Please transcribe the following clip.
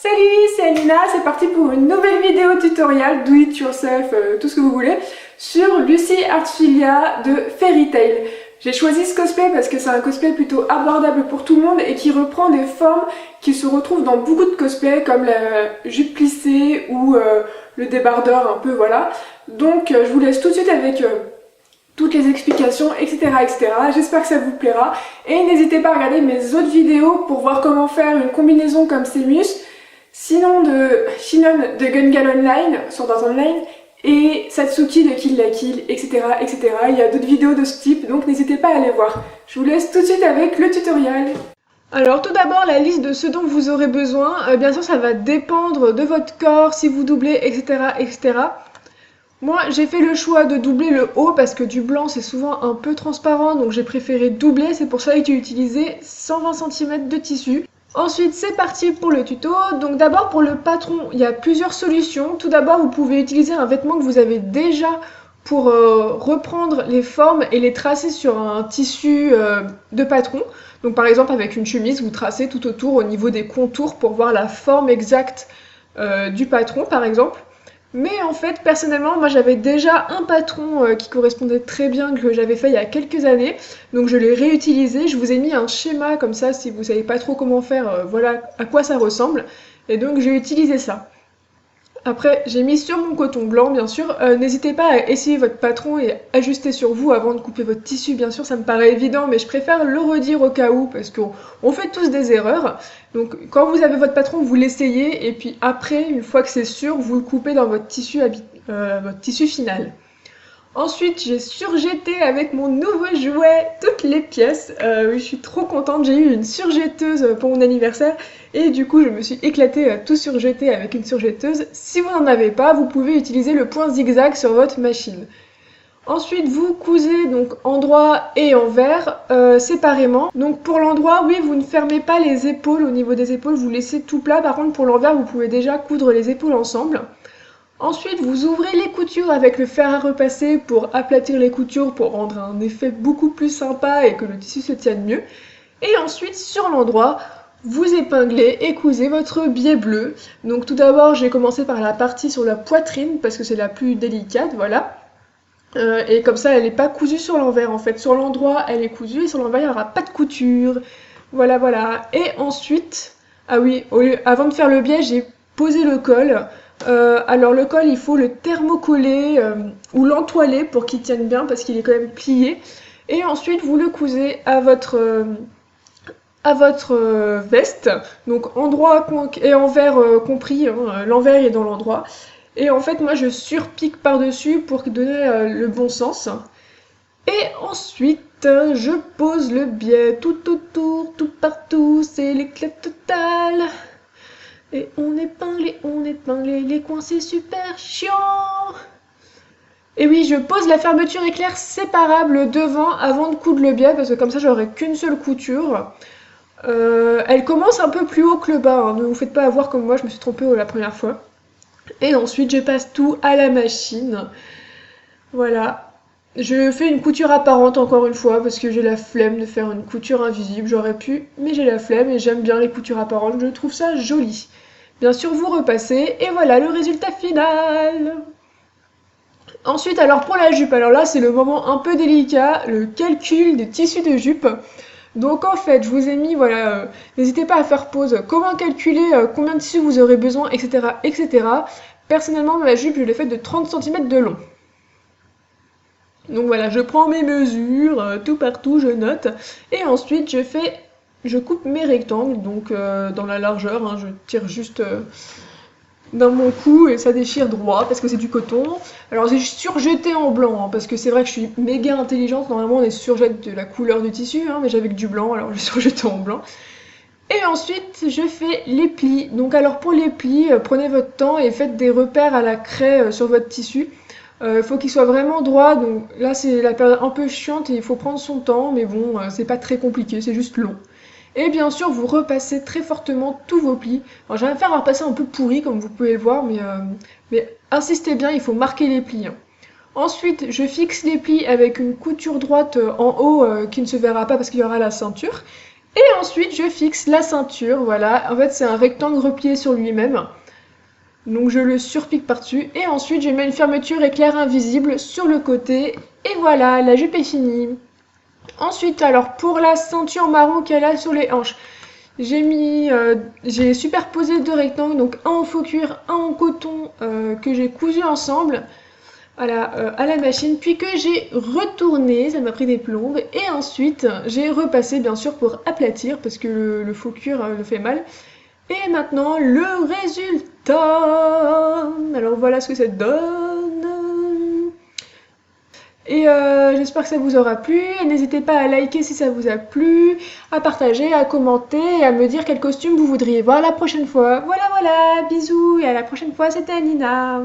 Salut, c'est Alina, c'est parti pour une nouvelle vidéo tutoriel, do it yourself, tout ce que vous voulez, sur Lucy Artfilia de Fairy Tail. J'ai choisi ce cosplay parce que c'est un cosplay plutôt abordable pour tout le monde et qui reprend des formes qui se retrouvent dans beaucoup de cosplays comme la jupe plissée ou le débardeur un peu, voilà. Donc je vous laisse tout de suite avec toutes les explications, etc. etc. J'espère que ça vous plaira. Et n'hésitez pas à regarder mes autres vidéos pour voir comment faire une combinaison comme Seamus. Sinon de Shinon de Gun Gal Online, sur Dart Online, et Satsuki de Kill la Kill, etc. etc. Il y a d'autres vidéos de ce type, donc n'hésitez pas à aller voir. Je vous laisse tout de suite avec le tutoriel. Alors tout d'abord la liste de ce dont vous aurez besoin, bien sûr ça va dépendre de votre corps, si vous doublez, etc. etc. Moi j'ai fait le choix de doubler le haut parce que du blanc c'est souvent un peu transparent, donc j'ai préféré doubler, c'est pour ça que j'ai utilisé 120 cm de tissu. Ensuite c'est parti pour le tuto. Donc d'abord pour le patron il y a plusieurs solutions. Tout d'abord vous pouvez utiliser un vêtement que vous avez déjà pour reprendre les formes et les tracer sur un tissu de patron. Donc par exemple avec une chemise vous tracez tout autour au niveau des contours pour voir la forme exacte du patron par exemple. Mais en fait, personnellement, moi j'avais déjà un patron qui correspondait très bien, que j'avais fait il y a quelques années. Donc je l'ai réutilisé, je vous ai mis un schéma comme ça, si vous savez pas trop comment faire, voilà à quoi ça ressemble. Et donc j'ai utilisé ça. Après, j'ai mis sur mon coton blanc, bien sûr. N'hésitez pas à essayer votre patron et ajuster sur vous avant de couper votre tissu. Bien sûr, ça me paraît évident, mais je préfère le redire au cas où, parce qu'on fait tous des erreurs. Donc, quand vous avez votre patron, vous l'essayez, et puis après, une fois que c'est sûr, vous le coupez dans votre tissu final. Ensuite, j'ai surjeté avec mon nouveau jouet toutes les pièces. Oui, je suis trop contente, j'ai eu une surjetteuse pour mon anniversaire et du coup, je me suis éclatée à tout surjeter avec une surjetteuse. Si vous n'en avez pas, vous pouvez utiliser le point zigzag sur votre machine. Ensuite, vous cousez donc endroit et envers séparément. Donc pour l'endroit, oui, vous ne fermez pas les épaules au niveau des épaules, vous laissez tout plat. Par contre, pour l'envers, vous pouvez déjà coudre les épaules ensemble. Ensuite, vous ouvrez les coutures avec le fer à repasser pour aplatir les coutures, pour rendre un effet beaucoup plus sympa et que le tissu se tienne mieux. Et ensuite, sur l'endroit, vous épinglez et cousez votre biais bleu. Donc tout d'abord, j'ai commencé par la partie sur la poitrine, parce que c'est la plus délicate, voilà. Et comme ça, elle n'est pas cousue sur l'envers, en fait. Sur l'endroit, elle est cousue, et sur l'envers, il n'y aura pas de couture. Voilà, voilà. Et ensuite, ah oui, avant de faire le biais, j'ai posé le col. Alors le col il faut le thermocoller ou l'entoiler pour qu'il tienne bien parce qu'il est quand même plié et ensuite vous le cousez à votre veste, donc endroit et envers compris, hein, l'envers est dans l'endroit et en fait moi je surpique par dessus pour donner le bon sens et ensuite je pose le biais tout autour, tout partout, c'est l'éclat total. Et on épingle, les coins c'est super chiant. Et oui, je pose la fermeture éclair séparable devant avant de coudre le biais parce que comme ça j'aurai qu'une seule couture. Elle commence un peu plus haut que le bas, hein. Ne vous faites pas avoir comme moi, je me suis trompée la première fois. Et ensuite je passe tout à la machine. Voilà. Je fais une couture apparente encore une fois parce que j'ai la flemme de faire une couture invisible, j'aurais pu, mais j'ai la flemme et j'aime bien les coutures apparentes, je trouve ça joli. Bien sûr vous repassez et voilà le résultat final. Ensuite alors pour la jupe, alors là c'est le moment un peu délicat, le calcul des tissus de jupe. Donc en fait je vous ai mis, voilà, n'hésitez pas à faire pause, comment calculer combien de tissus vous aurez besoin, etc. etc. Personnellement ma jupe je l'ai faite de 30 cm de long. Donc voilà, je prends mes mesures, tout partout, je note, et ensuite je coupe mes rectangles, donc dans la largeur, hein, je tire juste dans mon cou et ça déchire droit parce que c'est du coton. Alors j'ai surjeté en blanc, hein, parce que c'est vrai que je suis méga intelligente, normalement on surjette de la couleur du tissu, hein, mais j'avais que du blanc, alors j'ai surjeté en blanc. Et ensuite je fais les plis, donc alors pour les plis, prenez votre temps et faites des repères à la craie sur votre tissu. Faut qu'il soit vraiment droit, donc là c'est la période un peu chiante et il faut prendre son temps, mais bon, c'est pas très compliqué, c'est juste long. Et bien sûr, vous repassez très fortement tous vos plis. Alors j'ai faire un repasser un peu pourri, comme vous pouvez le voir, mais insistez bien, il faut marquer les plis, hein. Ensuite, je fixe les plis avec une couture droite en haut qui ne se verra pas parce qu'il y aura la ceinture. Et ensuite, je fixe la ceinture, voilà. En fait, c'est un rectangle replié sur lui-même. Donc je le surpique par-dessus. Et ensuite, je mets une fermeture éclair invisible sur le côté. Et voilà, la jupe est finie. Ensuite, alors pour la ceinture marron qu'elle a sur les hanches, j'ai superposé 2 rectangles, donc un en faux cuir, un en coton que j'ai cousu ensemble à la machine, puis que j'ai retourné, ça m'a pris des plombes, et ensuite j'ai repassé bien sûr pour aplatir parce que le faux cuir le fait mal. Et maintenant le résultat. Alors voilà ce que ça donne. Et j'espère que ça vous aura plu. N'hésitez pas à liker si ça vous a plu, à partager, à commenter et à me dire quel costume vous voudriez voir la prochaine fois. Voilà, bisous et à la prochaine fois, c'était Nina.